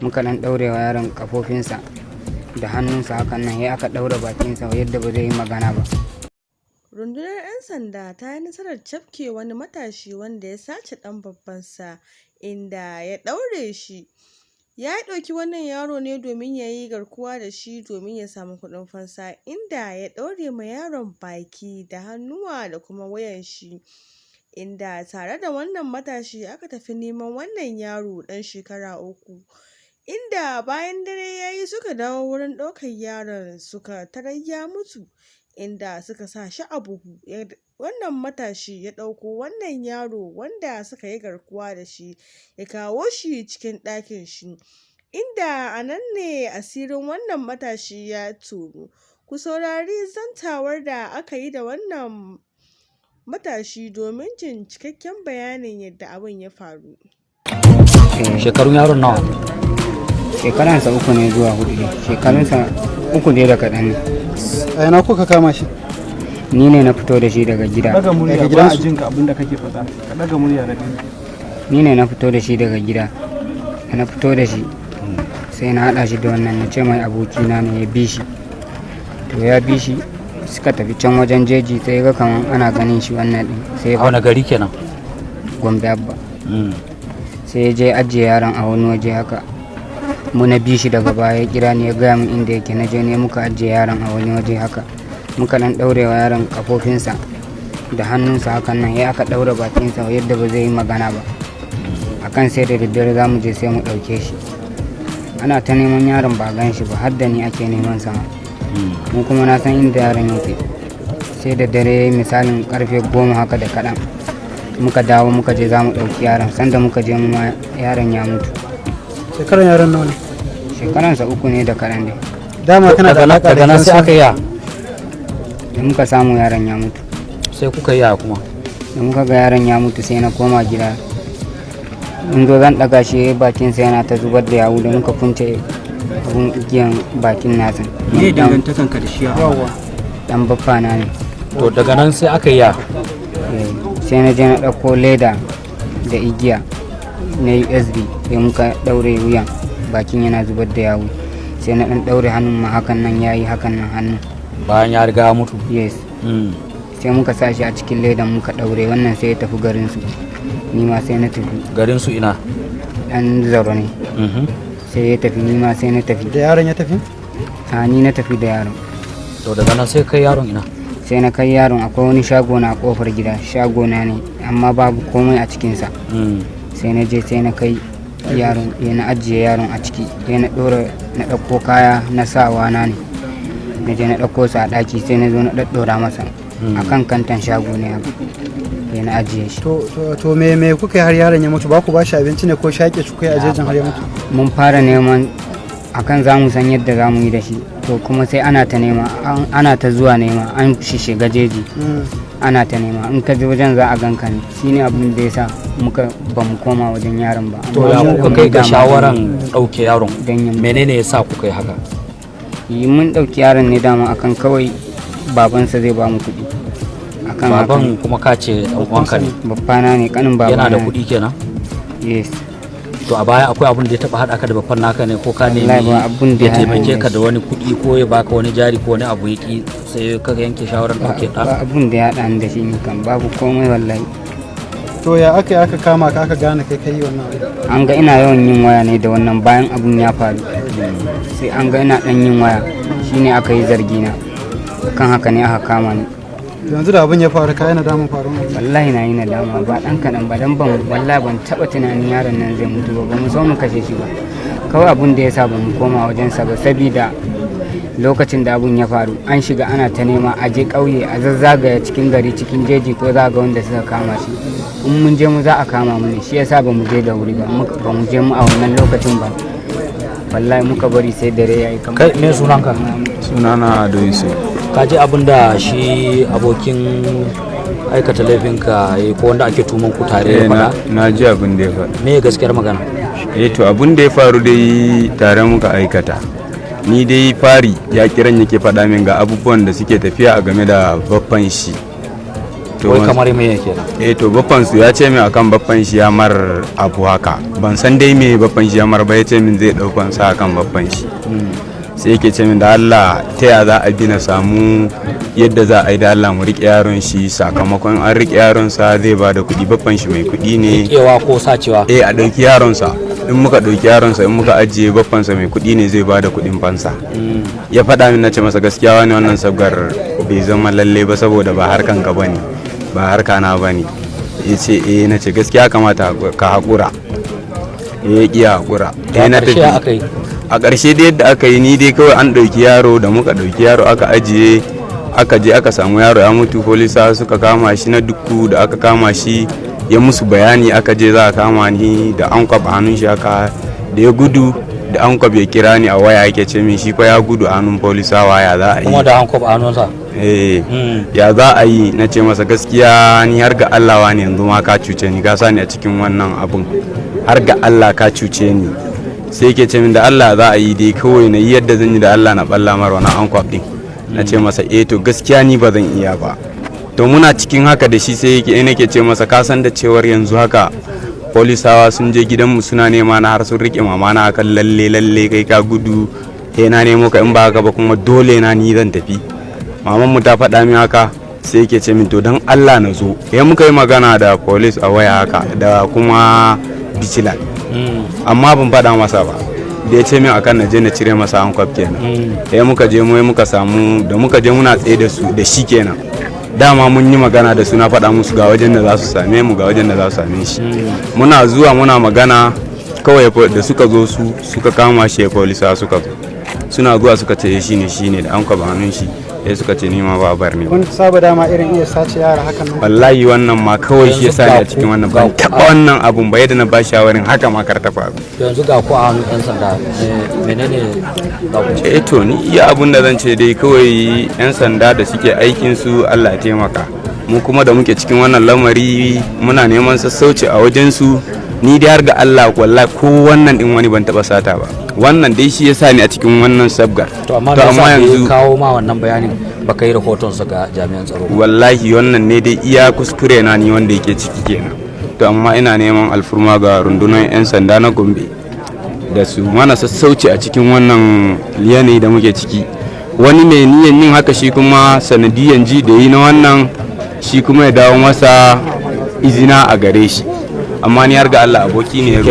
muka dan daure wa yaron kafofinsa da hannunsa hakan nan ya aka daura bakinsa yadda ba zai yi magana ba. Rundunar 'yan sanda ta yi nasarar cafke wani matashi wanda ya sace ɗan babbansa inda ya ɗaure shi. Ya ɗauki wannan yaro ne domin ya yi garkuwa da shi domin ya samu kuɗin fansa, inda ya ɗaure ma yaron baki da hannuwa da kuma wayan shi. Inda tare da wannan matashi aka tafi neman wannan yaro ɗan shekara 3. Inda bayan dare ya yi suka dawo wurin ɗaukar yaron suka tarar ya mutu. Inda suka sa shi a buhu. Wannan matashi ya ɗauko wannan yaro wanda suka yi garkuwa da shi ya kawo shi cikin ɗakin shi, inda a nan ne asirin wannan matashi ya tonu. Ku saurari zantawar da aka yi da wannan matashi domin jin cikakken bayanin yadda abin ya faru. Shekarun yaron nawa? Shekaransa 3 ne zuwa 4 ne. Shekarunsa 3 ne da kaɗan ne. A ina kuka kama shi? Ni ne na fito da shi daga gida. Daga murya ba a jinka abin da kake faɗa. Ka daga murya da kai. Ni ne na fito da shi daga gida. Na fito da shi sai na haɗa shi da wannan na ce mai abokina ne ya bi shi. To ya bi shi suka tafi can wajen jeji sai ga kaman ana ganin shi wannan din. Sai A wani gari kenan? Gombe Abba. Sai ya je ajiye yaron a wani waje haka. Mu na bi shi daga baya ya kira ni ya gaya min inda yake, na je ne muka ajiye yaron a wani waje haka. Muka dan daure wa yaron kafofinsa da hannunsa hakan nan ya aka daura bakinsa yadda ba zai yi magana ba. Akan sai da daddare za mu je sai mu ɗauke shi. Ana ta neman yaron ba gan shi ba, har da ni ake neman sa. Mu kuma na san inda yaron yake. Sai da dare misalin karfe 10 haka da kaɗan muka dawo muka je za mu ɗauki yaron. Sanda muka je mu ma yaron ya mutu. Shekaran yaron nawa ne? Shekaransa 3 ne da kaɗan dai. Dama kana da alaƙa da nan sai aka yi da muka samu yaron ya mutu. sai kuka yi kuma? Da muka ga yaron ya mutu sai na koma gida. In zo zan ɗaga shi bakinsa yana ta zubar da yawu da muka kunce abun igiyan bakin nasa. Me dangantakan ka da shi yawa? Dan baffa na ne. To daga nan sai aka yi Sai na je na ɗauko leda da igiya na USB sai muka ɗaure wuyan bakin yana zubar da yawu. Sai na ɗan ɗaure hannun ma hakan nan yayi hakan nan hannun. Bayan ya riga ya mutu? Yes. Sai muka sa shi a cikin ledan muka ɗaure wannan sai ya tafi garinsu. Ni ma sai na tafi. Garinsu ina? Ɗan Zaro ne. Sai ya tafi ni ma sai na tafi. Da yaron ya tafi? Ni na tafi da yaron. To daga nan sai kai yaron ina? Sai na kai yaron akwai wani shago na kofar gida, shago na ne amma babu komai a cikinsa. Sai na je sai na kai yaron na ajiye yaron a ciki sai na ɗauko kaya na sawa na ne. Na je na ɗauko sa a ɗaki sai na zo na ɗaɗɗora masa akan kantan shago ne haka. Sai na ajiye shi. To me kuka yi har yaron ya mutu? Ba ku ba shi abinci ne ko shaƙe shi kai a jejin har ya mutu? Mun fara neman akan za mu san yadda za mu yi da shi, to kuma sai ana ta nema, ana ta zuwa nema, an shiga jeji ana ta nema, in ka je wajen za a ganka ne. Shine abin da ya sa muka ba mu koma wajen yaron ba. To ya kuka kai ga shawaran ɗauke yaron? Menene ya sa kuka yi haka? Mun ɗauki yaron ne dama akan kawai babansa zai ba mu kuɗi. Baban kuma ka ce ɗan uwanka ne? Babbana ne, kanin babana. Yana da kuɗi kenan? Yes. To a baya akwai abin da ya taba haɗa ka da babban naka ne, ko ka nemi ya taimake ka da wani kuɗi ko ya baka wani jari ko wani abu yaki sai ka yanke shawarar ɗauke ɗa? Ba abun da ya haɗa da shi kan babu komai wallahi. To ya aka kama ka aka gane kai kai wannan abu? An ga ina yawan yin waya ne da wannan bayan abun ya faru. Sai an ga ina ɗan yin waya shine aka yi zargi na. Kan haka ne aka kama ni. Yanzu da abin ya faru ka yi nadaman faruwa? Wallahi na yi nadama ba ɗan kaɗan ba, don wallahi ban taɓa tunanin yaron nan zai mutu ba mu so mu kashe shi ba. Kawai abun da ya sa ba mu koma wajensa ba saboda lokacin da abun ya faru an shiga ana ta nema a je ƙauye a zazzagaya cikin gari cikin jeji ko za ga wanda suka kama shi. In mun je mu za a kama mu ne, shi yasa ba mu je da wuri ba mu je mu a wannan lokacin ba. Wallahi muka bari sai dare yayi. Kai me sunanka? Sunana Daureshe. Ka ji abin da shi abokin aikata laifinka ko wanda ake tuman ku tare ya faɗa? Na ji abin da ya faɗa. Me gaskiyar magana? To abin da ya faru dai tare muka aikata. Ni dai fari ya kiran yake faɗa min ga abubuwan da suke tafiya a game da babban shi. wai kamar me yake to baffan su ya ce min akan baffan shi ya mar abu haka, ban san dai me baffan shi ya mar ba, ya ce min zai daukan sa akan baffan shi. Sai yake ce min da Allah ta ya za a bi na samu yadda za a yi da Allah mu riƙe yaron shi, sakamakon an riƙe yaron sa zai ba da kuɗi, baffan shi mai kuɗi ne. Riƙewa ko sacewa? A ɗauki yaron sa, in muka ɗauki yaron sa, in muka ajiye baffan sa mai kuɗi ne zai ba da kuɗin fansa. Ya faɗa min, na ce masa gaskiya wani wannan sabgar bai zama lalle ba saboda ba harkan ka bane, ba harka na bane. Ya ce na ce gaskiya kamata ka haƙura. Ya ƙi haƙura. Na tafi. A ƙarshe dai yadda aka yi, ni dai kawai an ɗauki yaro, da muka ɗauki yaro aka ajiye, aka je aka samu yaro ya mutu, polisa suka kama shi na dukku, da aka kama shi ya musu bayani, aka je za a kama ni da an kwaba hannun shi haka, da ya gudu da an kwaba ya kira ni a waya yake ce min shi fa ya gudu a hannun polisawa, ya za a yi. Kuma da an kwaba hannunsa? Ya za a yi, na ce masa gaskiya ni har ga Allah wani yanzu ma ka cuce ni, ka sani a cikin wannan abun, har ga Allah ka cuce ni. Sai yake ce min da Allah za a yi dai kawai na yi yadda zan yi da Allah na balla mara wani ankwab din. Na ce masa to gaskiya ni ba zan iya ba. To muna cikin haka da shi sai nake ce masa ka san da cewar yanzu haka polisawa sun je gidanmu suna nema na har sun rike mama na akan lalle kai ka gudu, na nemo ka, in ba haka ba kuma dole na ni zan tafi. Maman mu ta faɗa min haka, sai yake ce min to dan Allah na zo. Muka yi magana da police a waya haka da kuma vigilant. Amma ban faɗa masa ba, da ya ce min akan na je na cire masa hankwaf kenan. Muka je muka samu, da muka je muna tsaye da su da shi kenan, dama mun yi magana da su, na faɗa musu ga wajen da za su same mu, ga wajen da za su same shi. Muna zuwa muna magana, kawai da suka zo su suka kama shi, polisa suka zo, suna zuwa suka ce shi ne da hankwaf hannun shi. Suka ce nima ba bar ne. Kun saba dama irin iya sace yara hakan nan? Wallahi wannan ma kawai shi yasa ni a cikin wannan, ban taba wannan abun ba, yadda na ba shawarin haka ma kar ta faru. Yanzu ga ku a hannun yan sanda, menene za ku ce? To ni iya abun da zan ce dai kawai yan sanda da suke aikin su, Allah ya taimaka. Mu kuma da muke cikin wannan lamari muna neman sassauci a wajen su. Ni dai har ga Allah wallahi ko wannan din wani ban taba sata ba. Wannan dai shi yasa ni a cikin wannan sabgar. To amma yanzu kawo ma wannan bayanin baka yi rahoton sa ga jami'an tsaro? Wallahi wannan ne dai iya kuskure na ni wanda yake ciki kenan. To amma ina neman alfurma ga rundunar 'yan sanda na Gombe da su mana sassauci a cikin wannan yanayi da muke ciki. Wani mai niyan yin haka shi kuma sanadiyan ji da yi na wannan, shi kuma ya dawo masa izina a gare shi. Amma ni har ga Allah aboki ne ya